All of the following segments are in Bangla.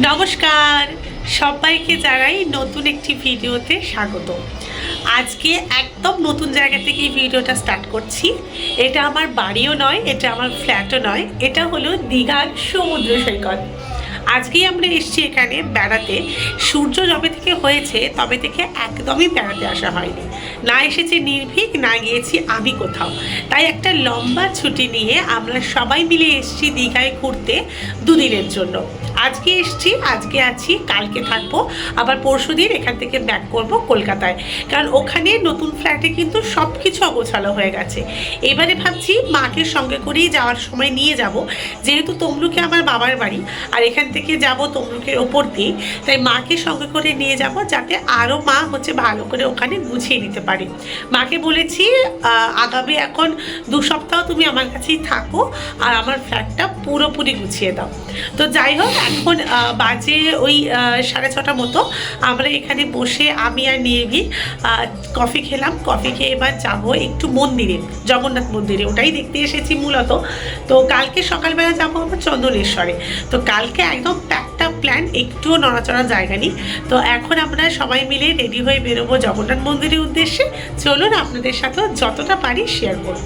নমস্কার, সবাইকে জানাই নতুন একটি ভিডিওতে স্বাগত। আজকে একদম নতুন জায়গা থেকে এই ভিডিওটা স্টার্ট করছি। এটা আমার বাড়িও নয়, এটা আমার ফ্ল্যাটও নয়, এটা হলো দীঘার সমুদ্র সৈকত। আজকেই আমরা এসেছি এখানে বেড়াতে। সূর্য যবে থেকে হয়েছে তবে থেকে একদমই বেড়াতে আসা হয়নি, না এসেছি নির্ভীক, না গিয়েছি আমি কোথাও। তাই একটা লম্বা ছুটি নিয়ে আমরা সবাই মিলে এসেছি দীঘায় ঘুরতে দুদিনের জন্য। আজকে এসছি, আজকে আছি, কালকে থাকবো, আবার পরশুদিন এখান থেকে ব্যাক করব কলকাতায়। কারণ ওখানে নতুন ফ্ল্যাটে কিন্তু সব কিছু অগোছালো হয়ে গেছে। এবারে ভাবছি মাকে সঙ্গে করেই যাওয়ার সময় নিয়ে যাব, যেহেতু তমলুকে আমার বাবার বাড়ি আর এখান থেকে যাব তমলুকের ওপর দিয়ে, তাই মাকে সঙ্গে করে নিয়ে যাব যাতে আরও মা ভালো করে ওখানে গুছিয়ে নিতে পারে। মাকে বলেছি আগামী এখন 2 সপ্তাহ তুমি আমার কাছেই থাকো আর আমার ফ্ল্যাটটা পুরোপুরি গুছিয়ে দাও। তো যাই হোক, এখন বাজে ওই 6:30 মতো। আমরা এখানে বসে আমি আর নির্ভী কফি খেলাম। কফি খেয়ে এবার যাবো একটু মন্দিরে, জগন্নাথ মন্দিরে, ওটাই দেখতে এসেছি মূলত। তো কালকে সকালবেলা যাবো আমরা চন্দনেশ্বরে। তো কালকে একদম প্যাকটা প্ল্যান, একটুও নড়াচড়ার জায়গা নেই। তো এখন আমরা সবাই মিলে রেডি হয়ে বেরোবো জগন্নাথ মন্দিরের উদ্দেশ্যে। চলুন আপনাদের সাথেও যতটা পারি শেয়ার করব।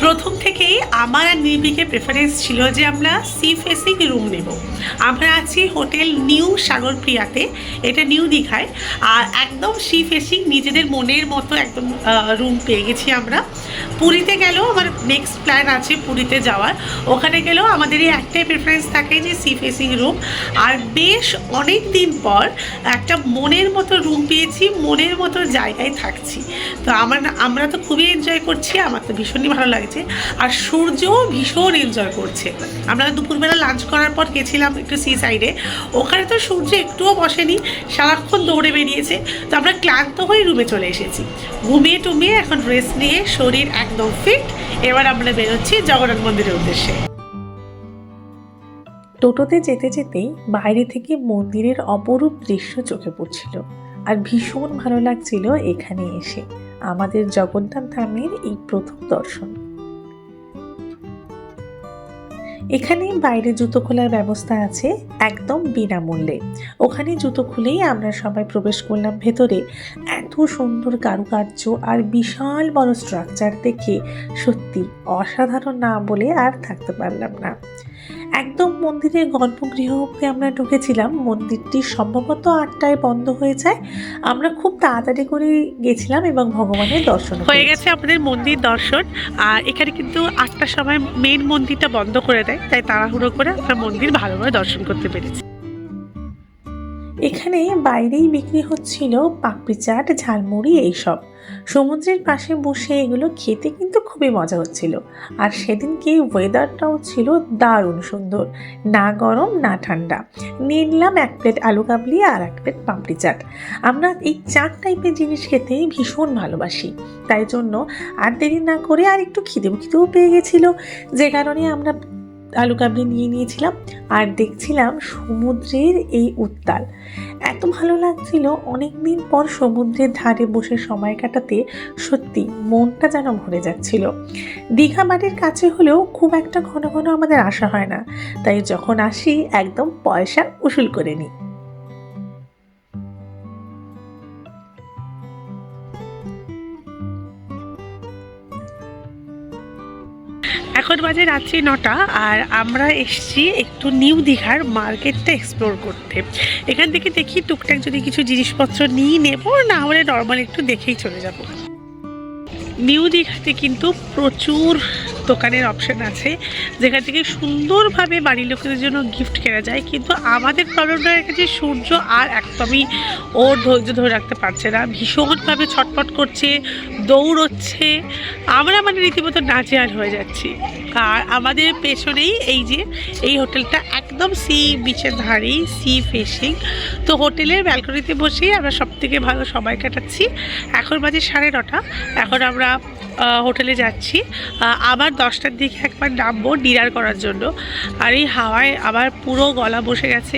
প্রথম থেকেই আমার আর নির্ভীকের প্রেফারেন্স ছিল যে আমরা সি ফেসিং রুম নেব। আমরা আছি হোটেল নিউ সাগরপ্রিয়াতে, এটা নিউ দীঘায়, আর একদম সি ফেসিং নিজেদের মনের মতো একদম রুম পেয়ে গেছি আমরা। পুরীতে গেলেও আমার নেক্সট প্ল্যান আছে পুরীতে যাওয়ার, ওখানে গেলেও আমাদের এই একটাই প্রেফারেন্স থাকে যে সি ফেসিং রুম। আর বেশ অনেক দিন পর একটা মনের মতো রুম পেয়েছি, মনের মতো জায়গায় থাকছি। তো আমরা তো খুবই এনজয় করছি, আমার তো ভীষণই ভালো লাগছে। আর সূর্যও ভীষণ এনজয় করছে। আমরা দুপুরবেলা লাঞ্চ করার পর গেছিলাম একটু সি সাইডে, ওখানে তো সূর্য একটুও বসেনি, সারাক্ষণ দৌড়ে বেরিয়েছে। তো আমরা ক্লান্ত হয়ে রুমে চলে এসেছি, ঘুমিয়ে টুমিয়ে এখন রেস্ট নিয়ে শরীর একদম ফিট। এবার আমরা বেরোচ্ছি জগন্নাথ মন্দিরের উদ্দেশ্যে। টোটোতে যেতে যেতেই বাইরে থেকে মন্দিরের অপরূপ দৃশ্য চোখে পড়ছিল, আর ভীষণ ভালো লাগছিল এখানে এসে। আমাদের জগন্নাথ ধামের এই প্রথম দর্শন। এখানে বাইরে জুতো খোলার ব্যবস্থা আছে একদম বিনামূল্যে। ওখানে জুতো খুলেই আমরা সবাই প্রবেশ করলাম ভেতরে। এত সুন্দর কারুকার্য আর বিশাল বড় স্ট্রাকচার দেখে সত্যি অসাধারণ না বলে আর থাকতে পারলাম না। একদম মন্দিরের গর্ভগৃহকে আমরা ঢুকেছিলাম। মন্দিরটি সম্ভবত 8টায় বন্ধ হয়ে যায়। আমরা খুব তাড়াতাড়ি করে গেছিলাম এবং ভগবানের দর্শন হয়ে গেছে আমাদের মন্দির দর্শন। আর এখানে কিন্তু 8টার সময় মেন মন্দিরটা বন্ধ করে দেয়, তাই তাড়াহুড়ো করে আমরা মন্দির ভালোভাবে দর্শন করতে পেরেছি। এখানে বাইরেই বিক্রি হচ্ছিল পাপড়ি চাট, ঝালমুড়ি এইসব। সমুদ্রের পাশে বসে এগুলো খেতে কিন্তু খুবই মজা হচ্ছিল। আর সেদিনকে ওয়েদারটাও ছিল দারুণ সুন্দর, না গরম না ঠান্ডা। নিয়ে নিলাম 1 প্লেট আলু কাবলি আর 1 প্লেট পাপড়ি চাট। আমরা এই চাট টাইপের জিনিস খেতে ভীষণ ভালোবাসি, তাই জন্য আর দেরি না করে আর একটু খিদেও পেয়ে গেছিলো, যে কারণে আমরা আলু কাবলি নিয়ে নিয়েছিলাম আর দেখছিলাম সমুদ্রের এই উত্তাল। এত ভালো লাগছিল, অনেক দিন পর সমুদ্রের ধারে বসে সময় কাটাতে সত্যি মনটা যেন ভরে যাচ্ছিল। দীঘা বাড়ির কাছে হলেও খুব একটা ঘন ঘন আমাদের আসা হয় না, তাই যখন আসি একদম পয়সা উসুল করে নিই। এখন বাজে রাত্রি 9টা আর আমরা এসছি একটু নিউ দীঘার মার্কেটটা এক্সপ্লোর করতে। এখান থেকে দেখি টুকটাক যদি কিছু জিনিসপত্র নিয়ে নেবো, না হলে নর্মাল একটু দেখেই চলে যাব। নিউ দীঘাতে কিন্তু প্রচুর দোকানের অপশান আছে, যেখান থেকে সুন্দরভাবে বাড়ির লোকেদের জন্য গিফট কেনা যায়। কিন্তু আমাদের প্রবলেমটা রেখেছে সূর্য আর একদমই ওর ধৈর্য ধরে রাখতে পারছে না, ভীষণভাবে ছটফট করছে, দৌড়চ্ছে। আমরা রীতিমতো নাজেহাল হয়ে যাচ্ছি। আর আমাদের পেছনেই এই হোটেলটা একদম সি বিচের ধারেই, সি ফেসিং। তো হোটেলের ব্যালকনিতে বসেই আমরা সবথেকে ভালো সময় কাটাচ্ছি। এখন বাজে 9:30। এখন আমরা হোটেলে যাচ্ছি, আবার 10টার দিকে একবার নামবো ডিনার করার জন্য। আর এই হাওয়ায় আবার পুরো গলা বসে গেছে,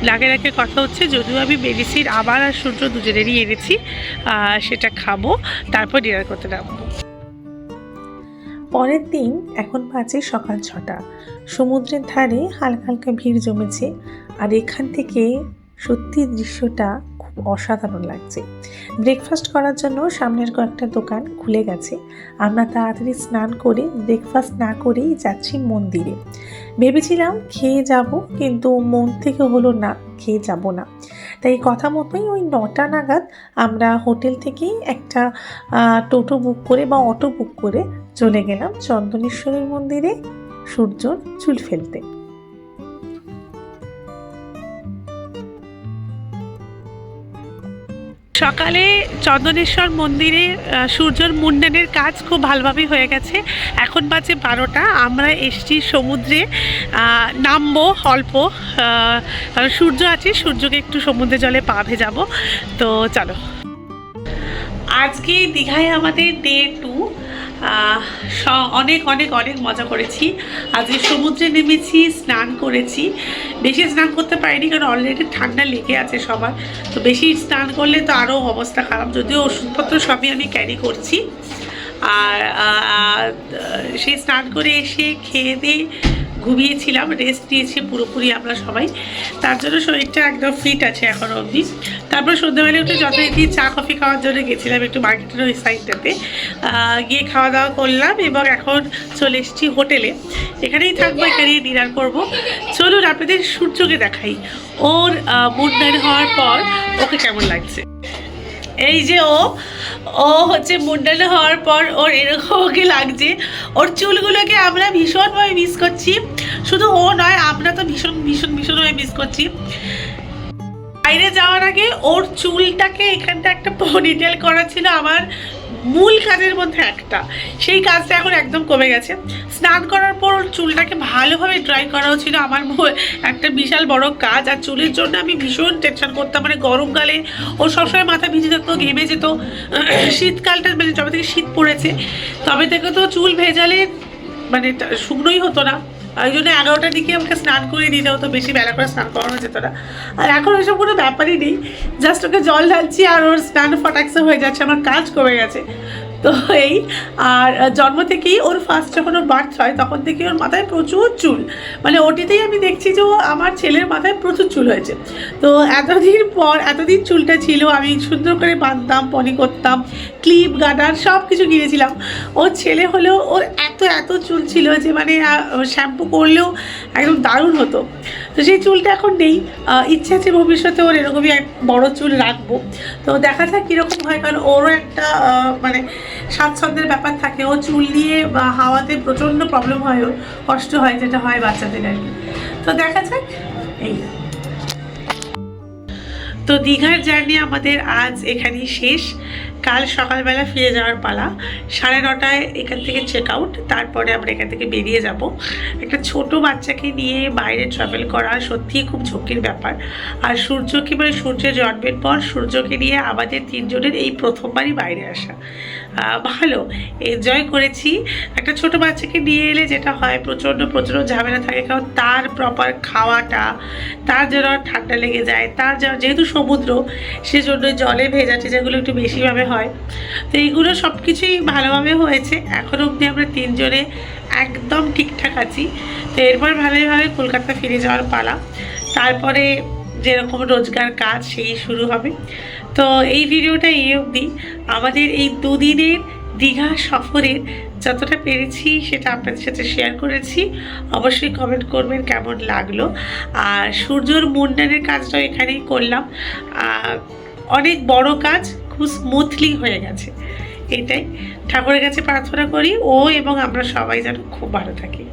নাকে নাকে কথা হচ্ছে। যদিও আমি মেডিসিন আবার আর সূর্য দুজনেরই এনেছি, সেটা খাবো, তারপর ডিনার করতে নামবো। পরের দিন এখন বাজে সকাল 6টা। সমুদ্রের ধারে হালকা হালকা ভিড় জমেছে, আর এখান থেকে সত্যি দৃশ্যটা খুব অসাধারণ লাগছে। ব্রেকফাস্ট করার জন্য সামনের কয়েকটা দোকান খুলে গেছে। আমরা তাড়াতাড়ি স্নান করে ব্রেকফাস্ট না করেই যাচ্ছি মন্দিরে। ভেবেছিলাম খেয়ে যাব, কিন্তু মন থেকে হলো না, খেয়ে যাব না। তাই কথা মতোই ওই 9টা নাগাদ আমরা হোটেল থেকেই একটা টোটো বুক করে বা অটো বুক করে চলে গেলাম চন্দনেশ্বরের মন্দিরে সূর্যর চুল ফেলতে। সকালে চন্দনেশ্বর মন্দিরে সূর্যর মুন্ডনের কাজ খুব ভালোভাবেই হয়ে গেছে। এখন বাজে 12টা। আমরা এসছি সমুদ্রে, নামবো অল্প, কারণ সূর্য আছে, সূর্যকে একটু সমুদ্রে জলে পা ভেজাবো। তো চলো, আজকে দীঘায় আমাদের ডে 2। অনেক অনেক অনেক মজা করেছি। আজকে সমুদ্রে নেমেছি, স্নান করেছি। বেশি স্নান করতে পারিনি, কারণ অলরেডি ঠান্ডা লেগে আছে সবার। তো বেশি স্নান করলে তো আরও অবস্থা খারাপ, যদিও ওষুধপত্র সবই আমি ক্যারি করছি। আর সেই স্নান করে এসে খেয়ে দিয়ে ঘুমিয়েছিলাম, রেস্ট নিয়েছি পুরোপুরি আমরা সবাই। তার জন্য শরীরটা একদম ফিট আছে এখনও অবধি। তারপর সন্ধ্যাবেলা একটু যথারীতি চা কফি খাওয়ার জন্য গেছিলাম একটু মার্কেটের ওই সাইডটাতে, গিয়ে খাওয়া দাওয়া করলাম এবং এখন চলে এসেছি হোটেলে। এখানেই থাকবো, এখানেই ডিনার করব। চলুন আপনাদের সূর্যকে দেখাই, ওর মুন্ডন হওয়ার পর ওকে কেমন লাগছে। এই যে ও হচ্ছে মুন্ডন হওয়ার পর ওর এরকম ওকে লাগছে। ওর চুলগুলোকে আমরা ভীষণভাবে মিস করছি। শুধু ও নয়, আমরা তো ভীষণ ভীষণ ভীষণভাবে মিস করছি। বাইরে যাওয়ার আগে ওর চুলটাকে এখানটা একটা পনিটেল করা ছিল আমার মূল কাজের মধ্যে একটা, সেই কাজটা এখন একদম কমে গেছে। স্নান করার পর ওর চুলটাকে ভালোভাবে ড্রাই করাও ছিল আমার একটা বিশাল বড় কাজ। আর চুলের জন্য আমি ভীষণ টেনশন করতাম, মানে গরমকালে ও সবসময় মাথা ভিজে থাকতো, ঘেমে যেত। শীতকালটা মানে যবে থেকে শীত পড়েছে তবে থেকে তো চুল ভেজালে মানে শুকনোই হতো না। ওই জন্য 11টার দিকে আমাকে স্নান করে দিতে হতো, বেশি বেলা করে স্নান করানো যেত না। আর এখন ওইসব কোনো ব্যাপারই নেই, জাস্ট ওকে জল ঢালছি আর ওর স্নান ফটাকসে হয়ে যাচ্ছে, আমার কাজ কমে গেছে। তো এই আর জন্ম থেকেই ওর ফার্স্ট যখন ওর বার্থ হয় তখন থেকেই ওর মাথায় প্রচুর চুল, মানে ওটিতেই আমি দেখছি যে ও আমার ছেলের মাথায় প্রচুর চুল হয়েছে। তো এতদিন চুলটা ছিল, আমি সুন্দর করে বাঁধতাম, পনি করতাম, ক্লিপ গার্ডার সব কিছু কিনেছিলাম। ওর ছেলে হলেও ওর এত চুল ছিল যে মানে শ্যাম্পু করলেও একদম দারুণ হতো। তো সেই চুলটা এখন নেই। ইচ্ছে আছে ভবিষ্যতে ওর এরকমই এক বড় চুল রাখবো। তো দেখা যাক কীরকম হয়, কারণ ওরও একটা মানে স্বাচ্ছন্দ্যের ব্যাপার থাকে। ও চুল নিয়ে বা হাওয়াতে প্রচণ্ড প্রবলেম হয়, ওর কষ্ট হয়, যেটা হয় বাচ্চাদের আর কি। তো দেখা যাক। এই তো দীঘার জার্নি আমাদের আজ এখানেই শেষ। কাল সকালবেলা ফিরে যাওয়ার পালা। 9:30টায় এখান থেকে চেক আউট। তারপরে আমরা এখান থেকে বেরিয়ে যাব। একটা ছোট বাচ্চাকে নিয়ে বাইরে ট্রাভেল করা সত্যিই খুব ঝুঁকির ব্যাপার। আর সূর্যকে মানে সূর্যের জন্মের পর সূর্যকে নিয়ে আমাদের 3 জনের এই প্রথমবারই বাইরে আসা। ভালো এনজয় করেছি। একটা ছোট বাচ্চাকে নিয়ে এলে যেটা হয় প্রচণ্ড ঝামেলা থাকে, কারণ তার প্রপার খাওয়াটা, তার যেন ঠান্ডা লেগে যায়, তার যেহেতু সমুদ্র সেজন্য জলে ভেজা টেজাগুলো একটু বেশিভাবে হয়। তো এইগুলো সব কিছুই ভালোভাবে হয়েছে। এখনও অবধি আমরা 3 জনে একদম ঠিকঠাক আছি। তো এরপর ভালোভাবে কলকাতা ফিরে যাওয়ার পালা। তারপরে যেরকম রোজগার কাজ সেই শুরু হবে। তো এই ভিডিওটা এই অবধি। আমাদের এই 2 দিনের দীঘা সফরের যতটা পেরেছি সেটা আপনাদের সাথে শেয়ার করেছি। অবশ্যই কমেন্ট করবেন কেমন লাগলো। আর সূর্যর মুন্ডনের কাজটাও এখানেই করলাম। অনেক বড় কাজ, খুব স্মুথলি হয়ে গেছে। এটাই ঠাকুরের কাছে প্রার্থনা করি ও এবং আমরা সবাই যেন খুব ভালো থাকি।